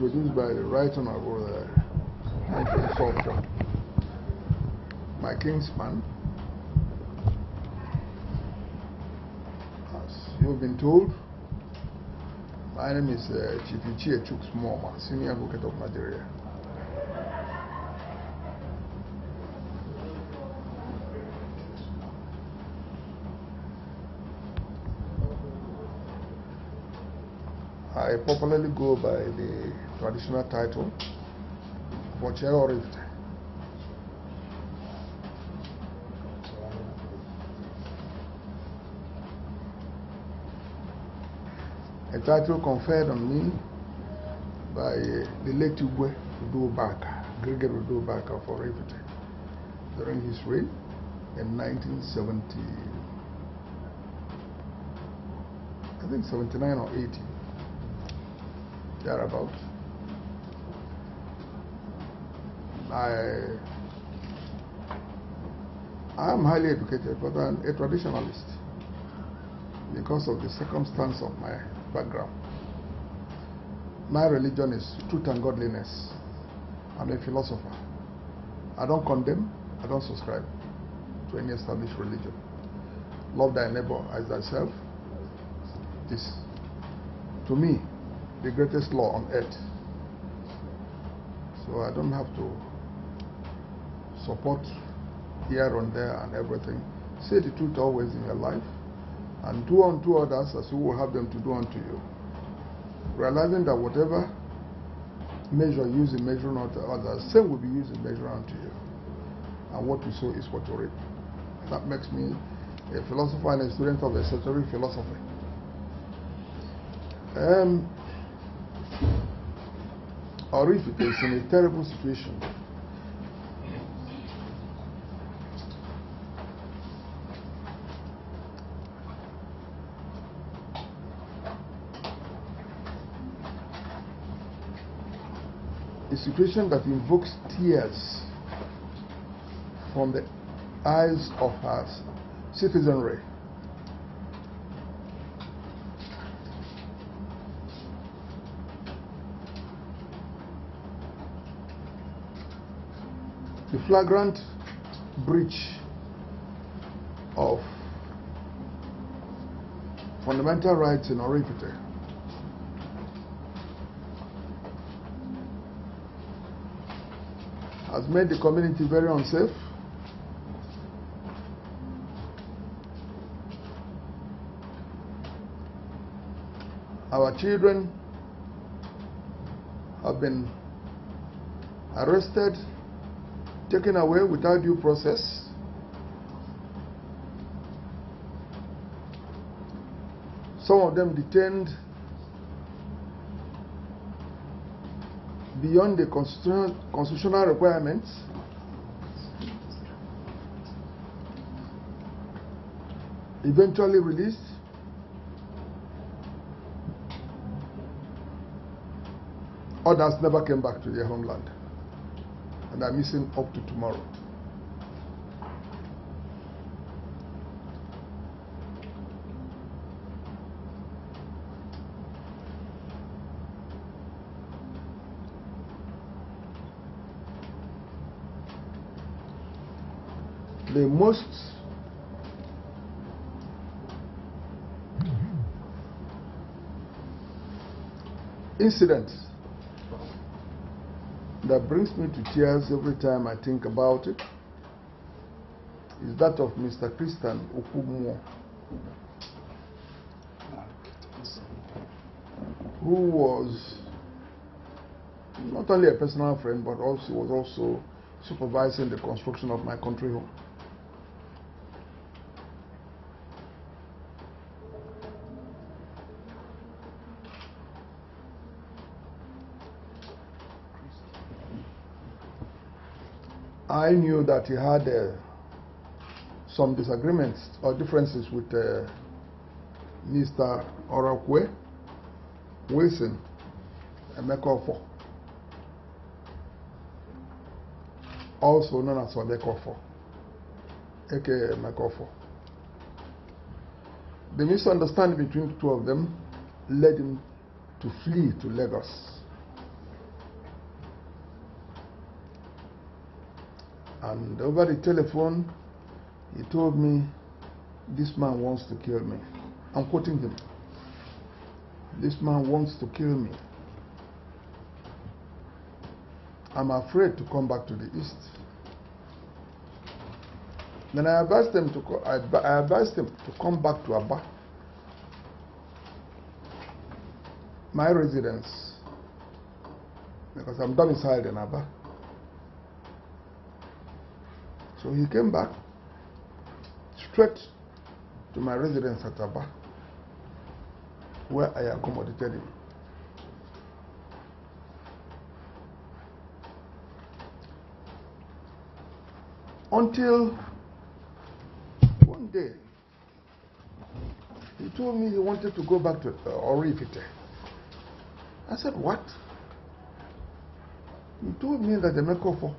Produced by the Right Honorable my kinsman. As you've been told, my name is Chief Ichie Chuksmoma, Senior Advocate of Nigeria. I popularly go by the traditional title of Oraifite. A title conferred on me by the late Ugwe Udobaka, Gregory Udobaka of Oraifite, during his reign in 1970, I think 79 or 80. Thereabout. I am highly educated, but I'm a traditionalist because of the circumstance of my background. My religion is truth and godliness. I'm a philosopher. I don't condemn, I don't subscribe to any established religion. Love thy neighbor as thyself is, to me, the greatest law on earth. So I don't have to support here and there and everything. Say the truth always in your life and do unto others as you will have them to do unto you. Realizing that whatever measure you use in measuring unto others, same will be used in measuring unto you. And what you sow is what you reap. That makes me a philosopher and a student of esoteric philosophy. Oraifite is in a terrible situation. A situation that invokes tears from the eyes of her citizenry. The flagrant breach of fundamental rights in Oraifite has made the community very unsafe. Our children have been arrested, taken away without due process. Some of them detained beyond the constitutional requirements. Eventually released. Others never came back to their homeland and are missing up to tomorrow. The most incident that brings me to tears every time I think about it is that of Mr. Christian Okumo, who was not only a personal friend but also was supervising the construction of my country home. I knew that he had some disagreements or differences with Mr. Orakwe Wilson Emekofo, also known as Odekofo, aka Emekofo. The misunderstanding between the two of them led him to flee to Lagos And over the telephone, he told me, this man wants to kill me. I'm quoting him. This man wants to kill me. I'm afraid to come back to the East. Then I advised him to come back to Aba, my residence, because I'm domiciled in Aba. So he came back straight to my residence at Aba, where I accommodated him. Until one day, he told me he wanted to go back to Oraifite. I said, what? He told me that the Mekofo,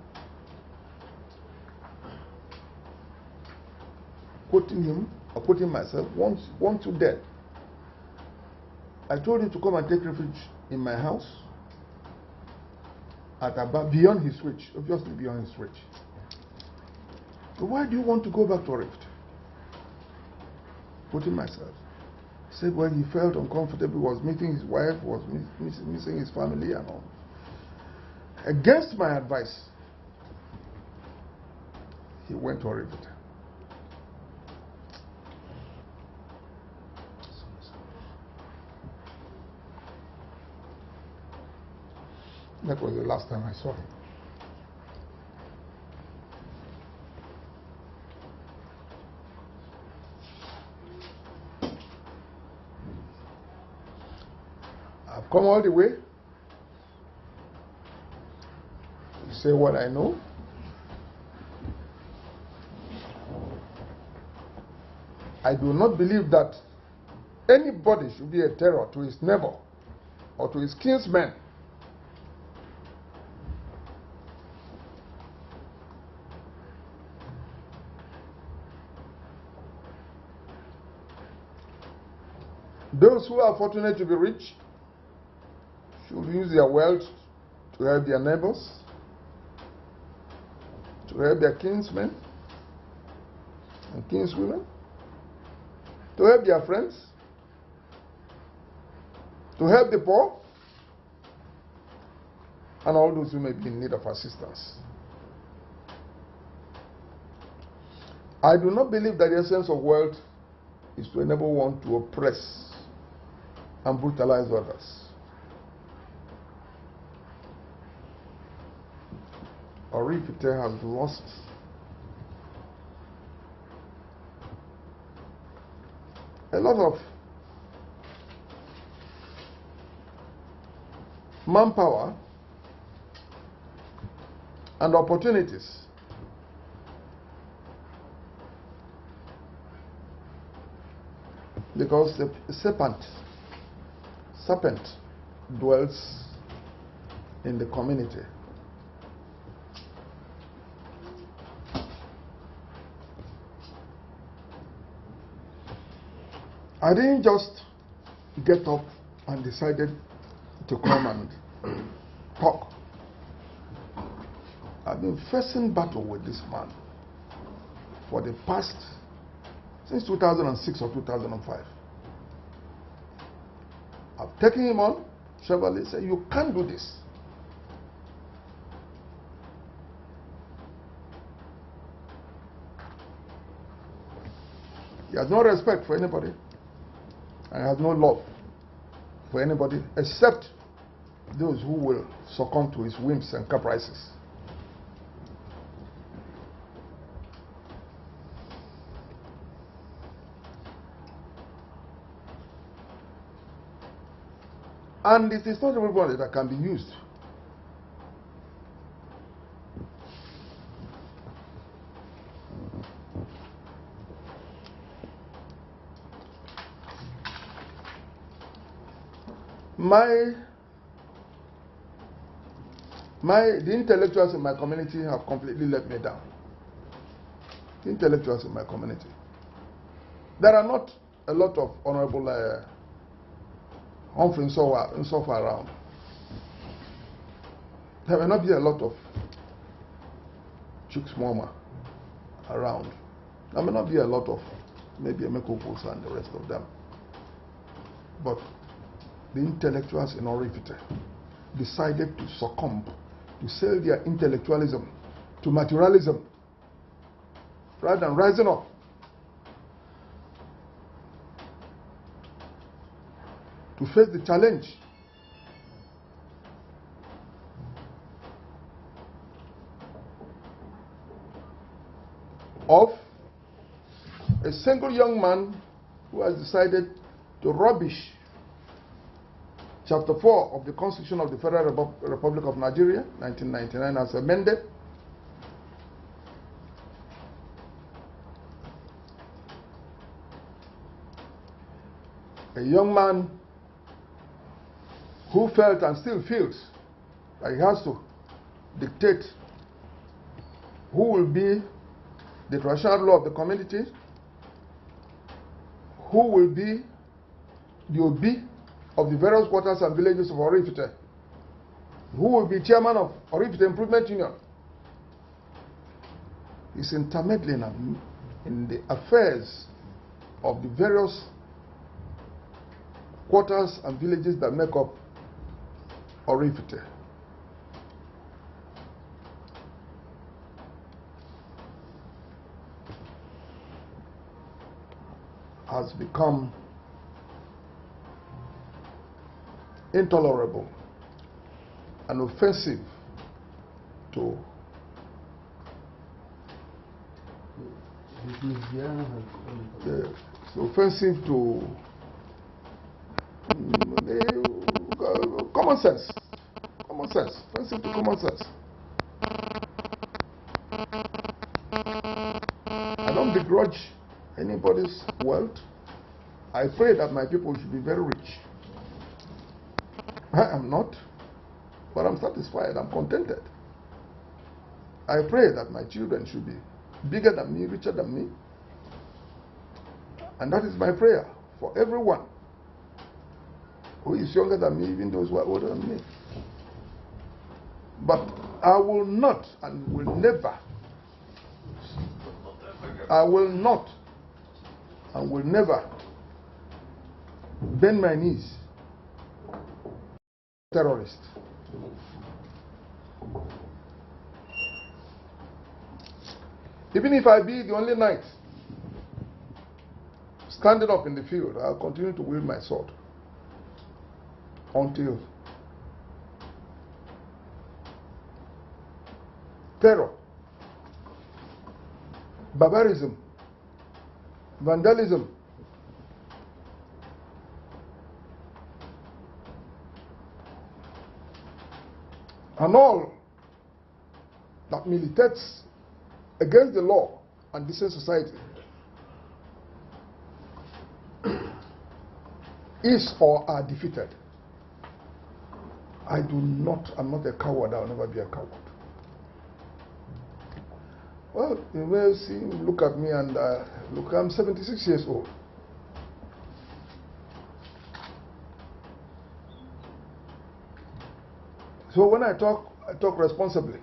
quoting him, or quoting myself, wants you dead. I told him to come and take refuge in my house at Aba, beyond his reach, obviously beyond his reach. So why do you want to go back to Rift? Quoting myself. He said, well, he felt uncomfortable, was meeting his wife, was missing his family and all. Against my advice, he went to Oraifite. That was the last time I saw him. I've come all the way to say what I know. I do not believe that anybody should be a terror to his neighbor or to his kinsmen. Those who are fortunate to be rich should use their wealth to help their neighbors, to help their kinsmen and kinswomen, to help their friends, to help the poor, and all those who may be in need of assistance. I do not believe that the essence of wealth is to enable one to oppress and brutalize others. Oraifite has lost a lot of manpower and opportunities because the serpent dwells in the community. I didn't just get up and decided to come and talk. I've been facing battle with this man for the past, since 2006 or 2005. I've taken him on, Chevrolet said, you can't do this. He has no respect for anybody. And has no love for anybody except those who will succumb to his whims and caprices. And it is not everybody that can be used. The intellectuals in my community have completely let me down. The intellectuals in my community. There are not a lot of honorable Humphrey and so far around. There may not be a lot of Chooks Moma around. There may not be a lot of maybe Emekokos and the rest of them, but the intellectuals in Oraifite decided to succumb, to sell their intellectualism to materialism rather than rising up. To face the challenge of a single young man who has decided to rubbish Chapter 4 of the Constitution of the Federal Republic of Nigeria, 1999, as amended, a young man who felt and still feels that he has to dictate who will be the traditional law of the community, who will be the OB of the various quarters and villages of Oraifite, who will be chairman of Oraifite Improvement Union, is intermeddling in the affairs of the various quarters and villages that make up Oraifite. Has become intolerable and offensive to common sense. Offensive to common sense. I don't begrudge anybody's wealth. I pray that my people should be very rich. I am not, but I'm satisfied, I'm contented. I pray that my children should be bigger than me, richer than me. And that is my prayer for everyone who is younger than me, even those who are older than me. But I will not and will never, I will not and will never bend my knees terrorist. Even if I be the only knight standing up in the field, I'll continue to wield my sword until terror, barbarism, vandalism, and all that militates against the law and decent society is or are defeated. I'm not a coward, I'll never be a coward. Well, you may see, look at me and look, I'm 76 years old. So when I talk responsibly.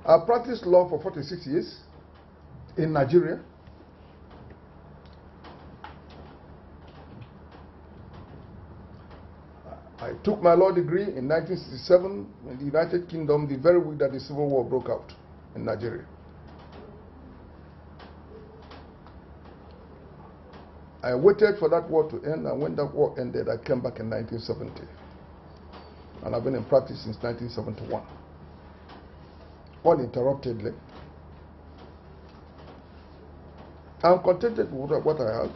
I practiced law for 46 years in Nigeria. I took my law degree in 1967 in the United Kingdom, the very week that the Civil War broke out in Nigeria. I waited for that war to end, and when that war ended, I came back in 1970. And I've been in practice since 1971. Uninterruptedly. I'm contented with what I have.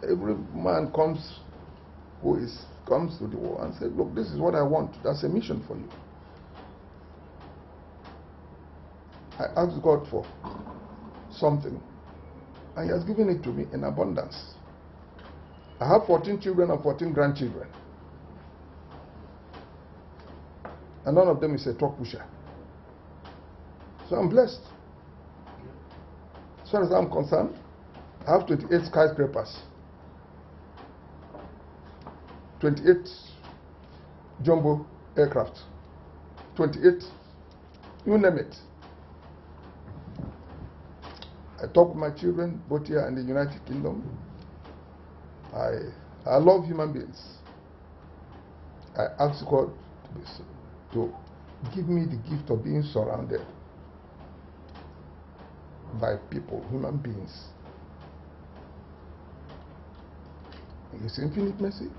Every man comes to the war and says, look, this is what I want. That's a mission for you. I asked God for something, and He has given it to me in abundance. I have 14 children and 14 grandchildren. And none of them is a truck pusher. So I'm blessed. As far as I'm concerned, I have 28 skyscrapers, 28 jumbo aircraft, 28, you name it. I talk with my children, both here and in the United Kingdom. I love human beings. I ask God to give me the gift of being surrounded by people, human beings. In His infinite mercy,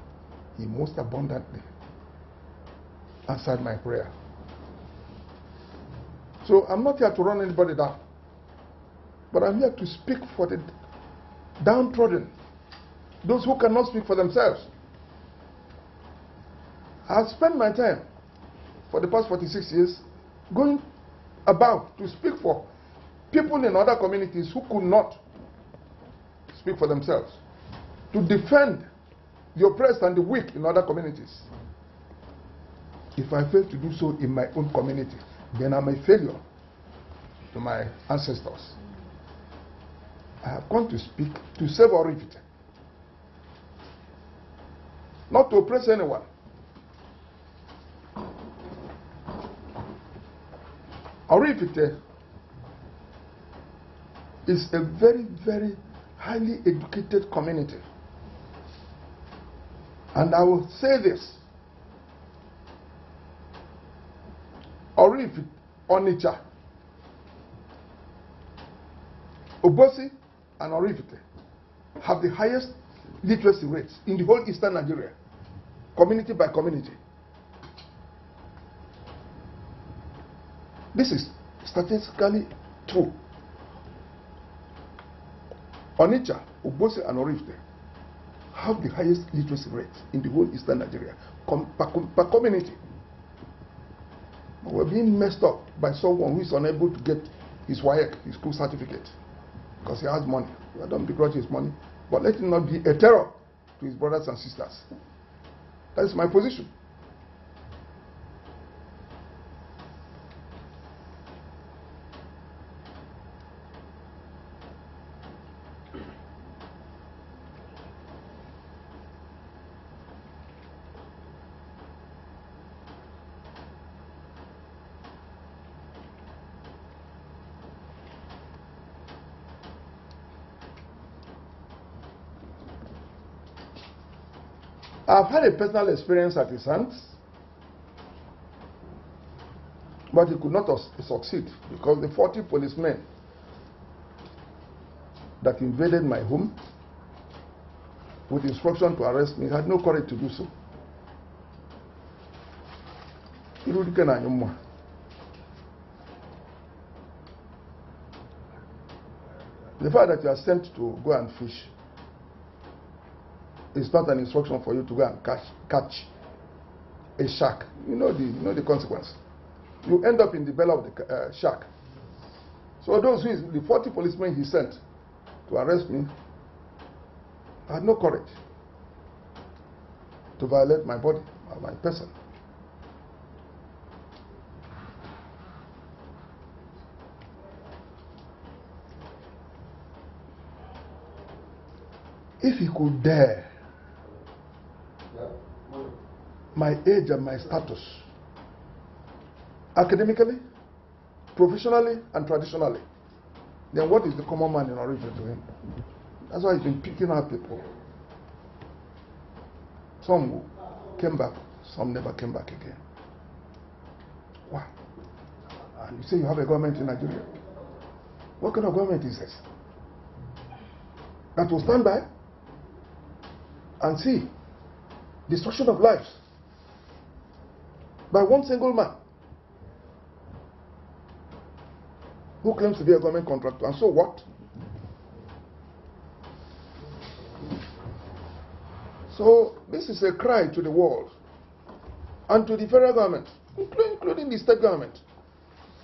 He most abundantly answered my prayer. So I'm not here to run anybody down, but I'm here to speak for the downtrodden, those who cannot speak for themselves. I've spent my time for the past 46 years going about to speak for people in other communities who could not speak for themselves, to defend the oppressed and the weak in other communities. If I fail to do so in my own community, then I'm a failure to my ancestors. I have come to speak to save Oraifite, not to oppress anyone. Oraifite is a very, very highly educated community. And I will say this: Oraifite, Onitsha, Obosi, and Oraifite have the highest literacy rates in the whole eastern Nigeria, community by community. This is statistically true. Onitsha, Obosi, and Oraifite have the highest literacy rate in the whole eastern Nigeria per community. But we're being messed up by someone who is unable to get his WAEC, his school certificate, because he has money. I don't begrudge his money, but let him not be a terror to his brothers and sisters. That is my position. I've had a personal experience at his hands, but he could not succeed because the 40 policemen that invaded my home with instruction to arrest me had no courage to do so. The fact that you are sent to go and fish is not an instruction for you to go and catch a shark. You know the consequence. You end up in the belly of the shark. So those the 40 policemen he sent to arrest me had no courage to violate my body or my person. If he could dare, my age and my status, academically, professionally, and traditionally, then what is the common man in Oraifite to him? That's why he's been picking out people. Some came back, some never came back again. Why? And you say you have a government in Nigeria. What kind of government is this? That will stand by and see destruction of lives by one single man who claims to be a government contractor. And so what? So this is a cry to the world and to the federal government, including the state government,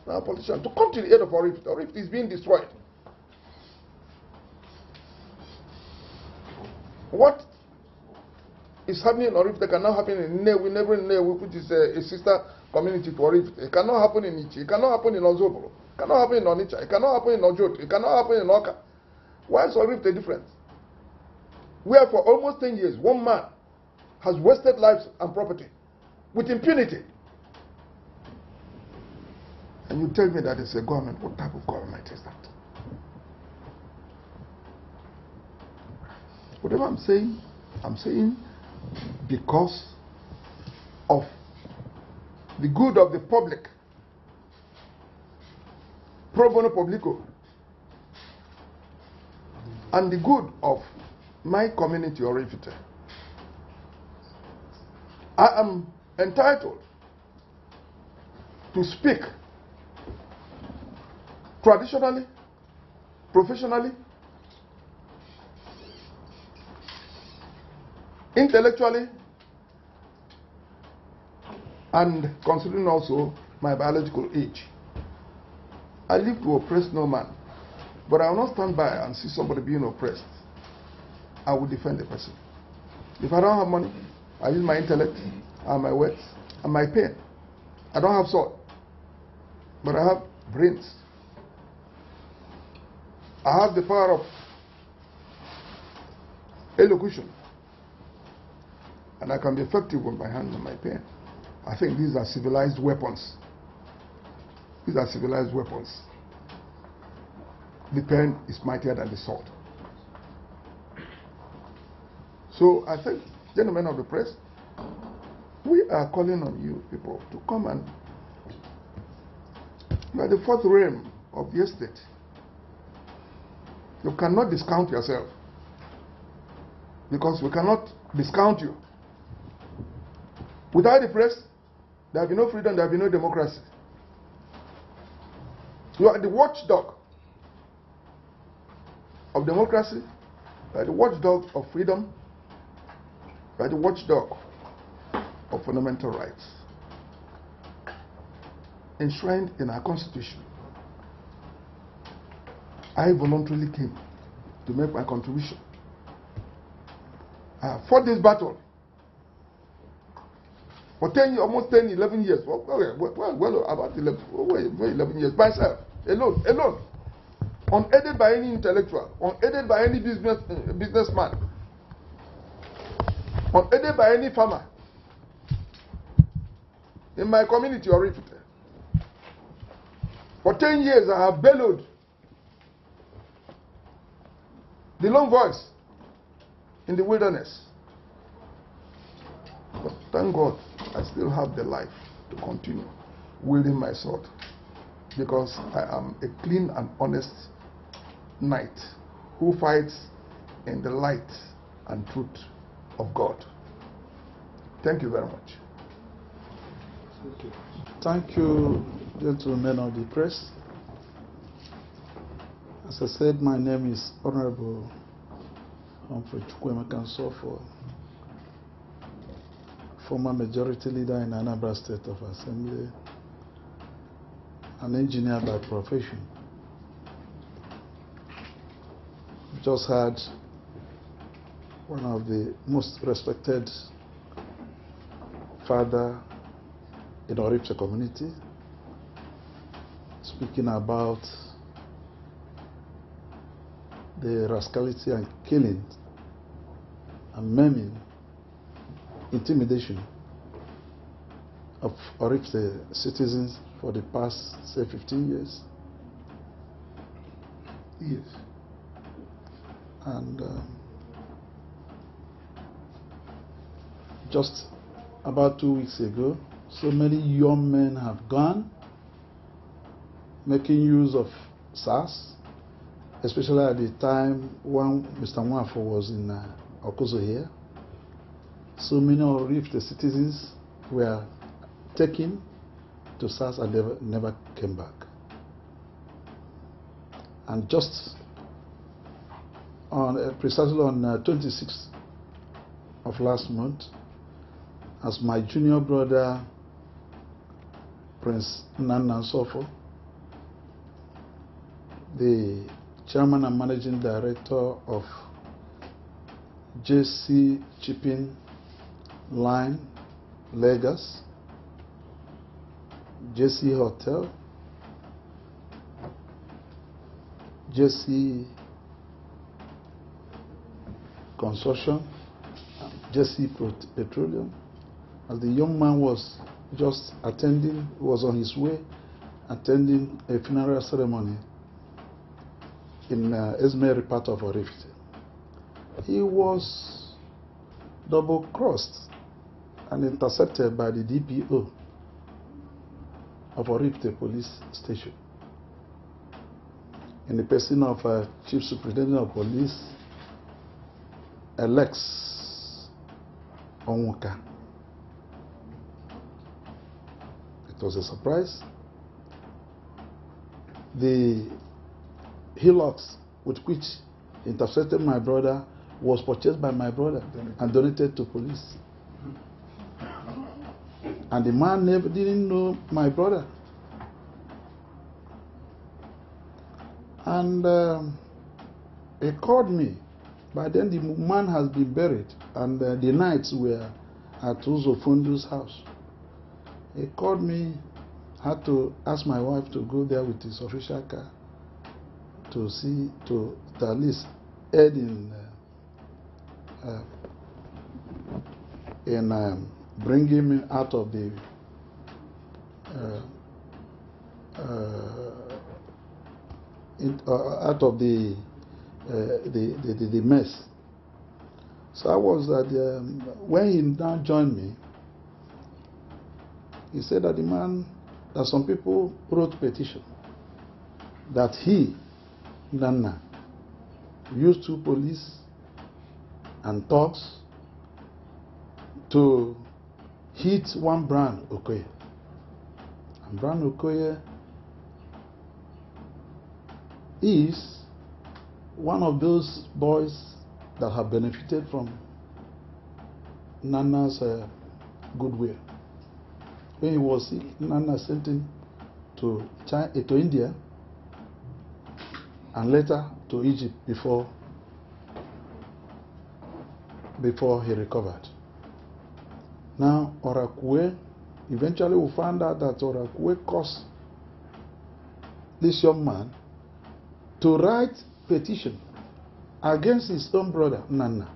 our politicians, to come to the aid of Oraifite. Oraifite is being destroyed. What is happening in Oraifite cannot happen in Nnewi, which is a sister community to Oraifite. It cannot happen in Ichi. It cannot happen in Ozobolo. It cannot happen in Onitsha. It cannot happen in Ojot. It cannot happen in Oka. Why is Oraifite different? Where for almost 10 years, one man has wasted lives and property with impunity. And you tell me that it's a government. What type of government is that? Whatever I'm saying because of the good of the public. Pro bono publico. And the good of my community, Oraifite. I am entitled to speak traditionally, professionally, intellectually, and considering also my biological age. I live to oppress no man, but I will not stand by and see somebody being oppressed. I will defend the person. If I don't have money, I use my intellect and my words and my pen. I don't have sword, but I have brains. I have the power of elocution, and I can be effective with my hand and my pen. I think these are civilized weapons. These are civilized weapons. The pen is mightier than the sword. So I think, gentlemen of the press, we are calling on you people to come and, you are the fourth realm of the estate. You cannot discount yourself, because we cannot discount you. Without the press, there will be no freedom, there will be no democracy. You are the watchdog of democracy, you are the watchdog of freedom, you are the watchdog of fundamental rights enshrined in our Constitution. I voluntarily came to make my contribution. I have fought this battle for 11 years. Well, about 11 years myself, alone, unaided by any intellectual, unaided by any businessman, unaided by any farmer in my community, Oraifite. For 10 years, I have bellowed the lone voice in the wilderness. But thank God, I still have the life to continue wielding my sword, because I am a clean and honest knight who fights in the light and truth of God. Thank you very much. Thank you, gentlemen of the press. As I said, my name is Honorable Humphrey Chukwuemeka Nsofo, former majority leader in Anambra State of Assembly, an engineer by profession. Just had one of the most respected father in the Oraifite community speaking about the rascality and killing and maiming, intimidation of Oraifite citizens for the past, say, 15 years. Yes. And just about 2 weeks ago, so many young men have gone, making use of SARS, especially at the time when Mr. Nwafo was in Okozo here. So many Oraifite citizens were taken to SARS and they never came back. And just on precisely on 26th of last month, as my junior brother Prince Nana Nsofo, the chairman and managing director of JC Shipping Line, Lagos, JC Hotel, JC Consortium, JC Petroleum, as the young man was just attending, was on his way, attending a funeral ceremony in Esmeri part of Oraifite. He was double-crossed and intercepted by the DPO of Oraifite police station in the person of Chief Superintendent of Police, Alex Onwuka. It was a surprise. The hillocks with which intercepted my brother was purchased by my brother and donated to police. And the man never didn't know my brother. And he called me. By then the man has been buried, and the nights were at Uzofundu's house. He called me, had to ask my wife to go there with his official car to see, to at least aid in bringing him out of the the mess. So I was at when he now joined me, he said that that some people wrote petition that he, Nana, used to police and thugs to hit one Brian Okoye. And Brian Okoye is one of those boys that have benefited from Nana's goodwill. When he was sick, Nana sent him to India and later to Egypt before he recovered. Now, Orakwe, eventually we found out that Orakwe caused this young man to write petition against his own brother, Nana,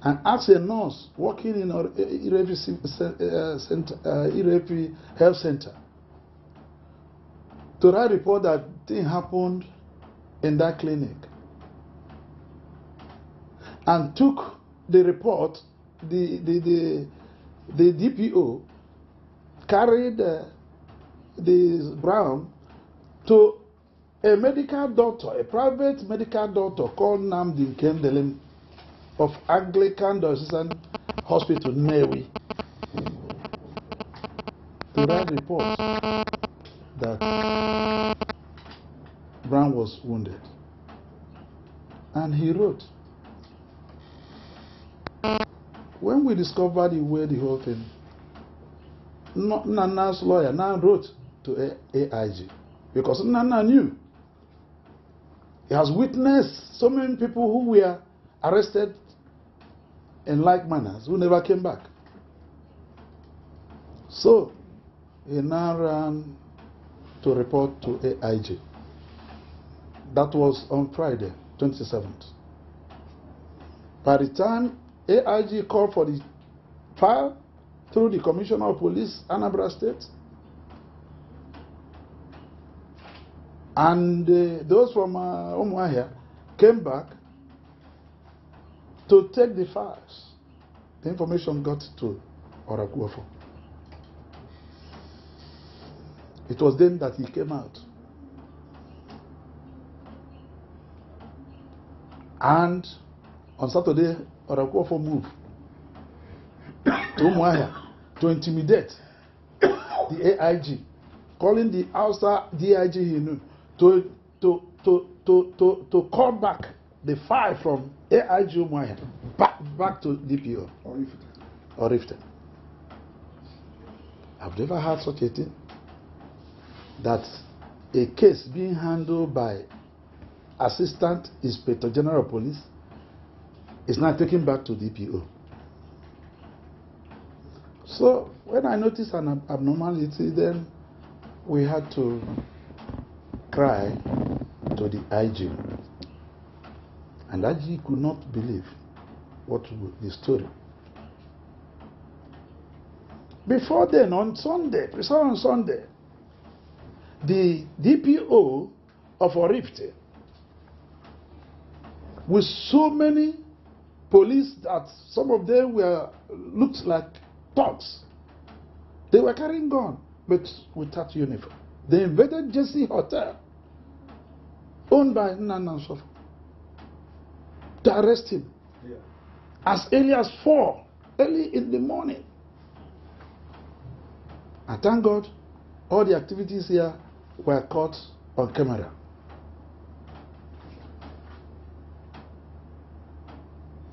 and ask a nurse working in Oraifite Health Center to write a report that thing happened in that clinic, and took the report. The DPO carried the Brown to a medical doctor, a private medical doctor called Namdi Kendelem of Anglican Diocesan Hospital, Newi, to write reports that Brown was wounded. And he wrote, when we discovered the way the whole thing, Nana's lawyer now wrote to AIG because Nana knew. He has witnessed so many people who were arrested in like manners who never came back. So he now ran to report to AIG. That was on Friday, 27th. By the time AIG called for the file through the Commissioner of Police, Anambra State, and those from Umuahia came back to take the files. The information got to Orakuofo. It was then that he came out. And on Saturday, Orakuofo moved to Umuahia to intimidate the AIG, calling the outside DIG he knew to call back the file from AIG Umuahia back to DPO Oraifite. I've never had such a thing, that a case being handled by Assistant Inspector General of Police is now taken back to DPO. So when I noticed an abnormality, then we had to cry to the IG. And IG could not believe what the story. Before then, on Sunday, precisely on Sunday, the DPO of Oraifite, with so many police that some of them looked like thugs. They were carrying guns, but without uniform. They invaded Jesse Hotel, owned by Nana Sof, to arrest him. Yeah. As early as 4, early in the morning. And thank God, all the activities here were caught on camera.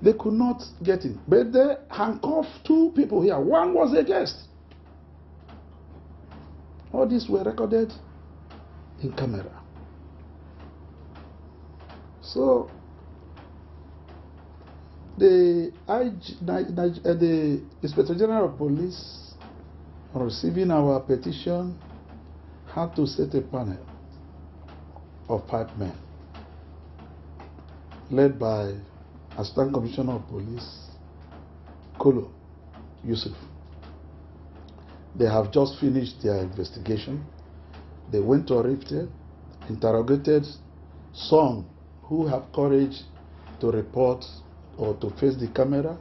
They could not get in, but they handcuffed 2 people here. One was a guest. All these were recorded in camera. So the Inspector General of Police, on receiving our petition, had to set a panel of 5 men, led by Assistant Commissioner of Police, Kolo Yusuf. They have just finished their investigation. They went to Oraifite, interrogated some who have courage to report or to face the camera,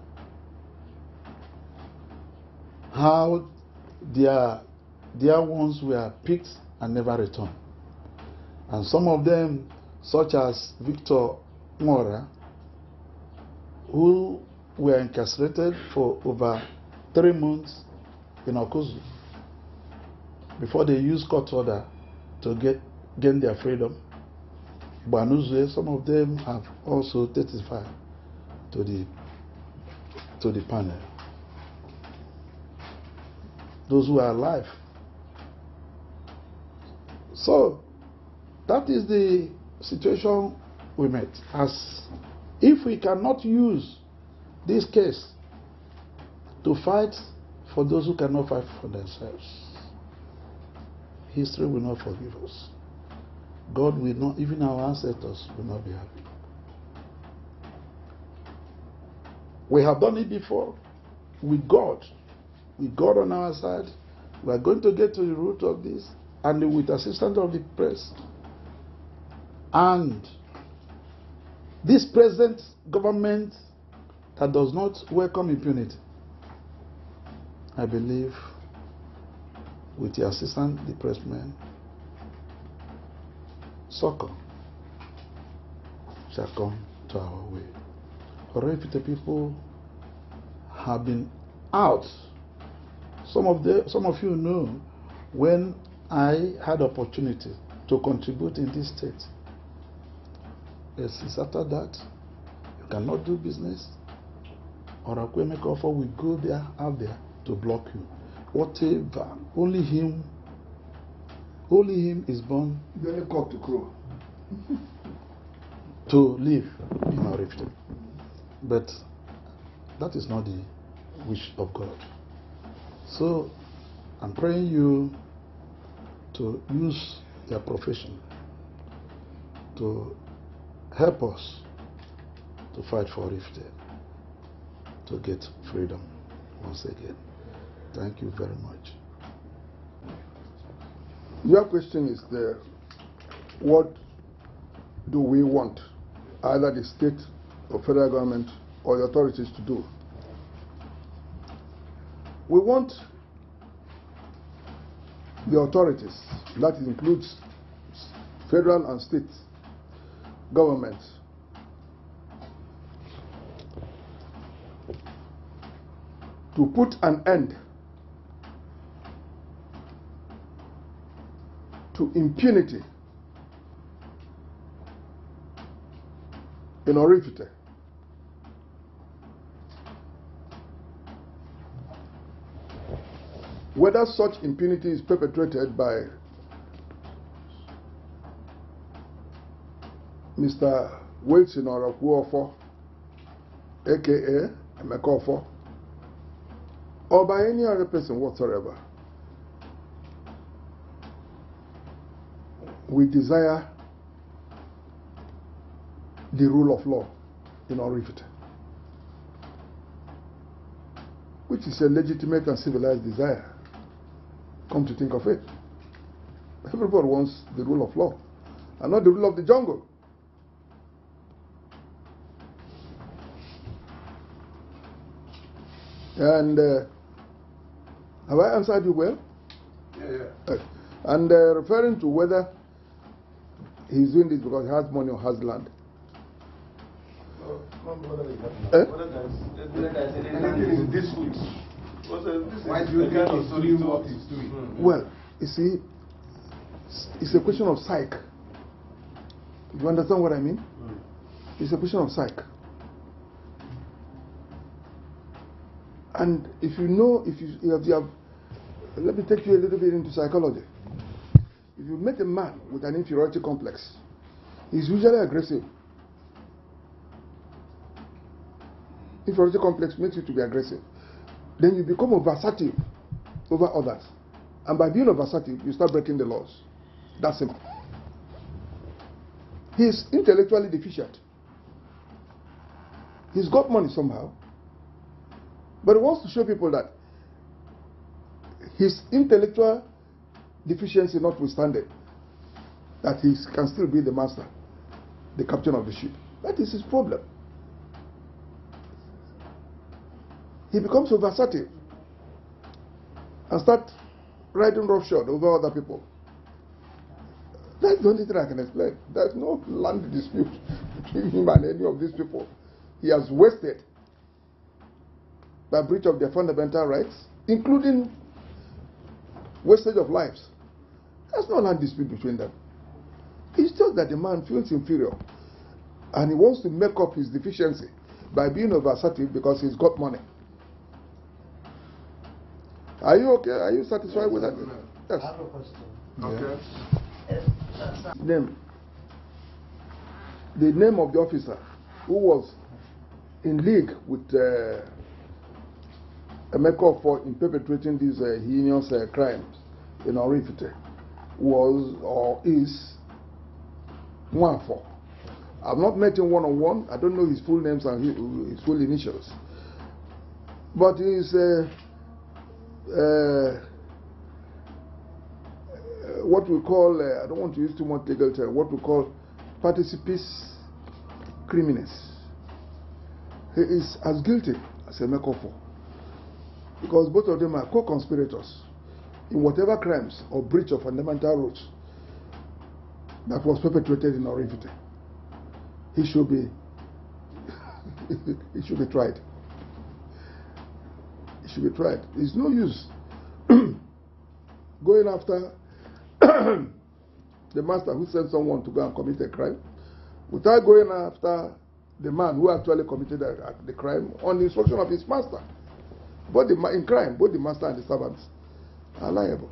how their ones were picked and never returned. And some of them, such as Victor Mora, who were incarcerated for over 3 months in Okuzu before they used court order to gain their freedom. Banuzwe, some of them have also testified to the panel. Those who are alive. So that is the situation we met. As if we cannot use this case to fight for those who cannot fight for themselves, history will not forgive us. God will not, even our ancestors will not be happy. We have done it before with God. With God on our side, we are going to get to the root of this, and with assistance of the press. And this present government that does not welcome impunity, I believe, with the assistance of the pressmen, succor shall come to our way. Oraifite people have been out. Some of you know, when I had opportunity to contribute in this state, it's after that you cannot do business, or Akwemeka offer will go there out there to block you. Whatever, only him is born. The only cock to crow. To live in Oraifite. But that is not the wish of God. So I'm praying you to use your profession to help us to fight for Oraifite, to get freedom once again. Thank you very much. Your question is there, what do we want either the state or federal government or the authorities to do? We want the authorities, that includes federal and state governments, to put an end to impunity in Oraifite. Whether such impunity is perpetrated by Mr. Wilson or Okuofo, aka Emeka, or by any other person whatsoever, we desire the rule of law in Oraifite. which is a legitimate and civilized desire. Come to think of it, everybody wants the rule of law and not the rule of the jungle. And have I answered you well? Yeah. And referring to whether he's doing this because he has money or has land. Why do you think he's doing what he's doing? Well, you see, it's a question of psyche. You understand what I mean? It's a question of psyche. And if you know, if you have, let me take you a little bit into psychology. If you meet a man with an inferiority complex, he's usually aggressive. Inferiority complex makes you to be aggressive. Then you become oversensitive over others. And by being oversensitive, you start breaking the laws. That's simple. He's intellectually deficient. He's got money somehow. But he wants to show people that his intellectual deficiency notwithstanding, that he can still be the master, the captain of the ship. That is his problem. He becomes oversensitive and start riding roughshod over other people. That's the only thing I can explain. There's no land dispute between him and any of these people. He has wasted by breach of their fundamental rights, including wastage of lives. There's no land dispute between them. It's just that the man feels inferior and he wants to make up his deficiency by being oversensitive because he's got money. Are you okay? Are you satisfied with that? Yes. I have a question. Okay. The name of the officer who was in league with Emeka in perpetrating these heinous crimes in Oraifite was or is Nwafo. I've not met him one-on-one. I don't know his full names and his full initials. But he's what we call, I don't want to use too much legal term, what we call participis criminis. He is as guilty as Emeka, because both of them are co-conspirators in whatever crimes or breach of fundamental rules that was perpetrated in Oraifite. He should be he should be tried. He should be tried. It's no use going after the master who sent someone to go and commit a crime without going after the man who actually committed the crime on the instruction of his master. But in crime, both the master and the servants are liable.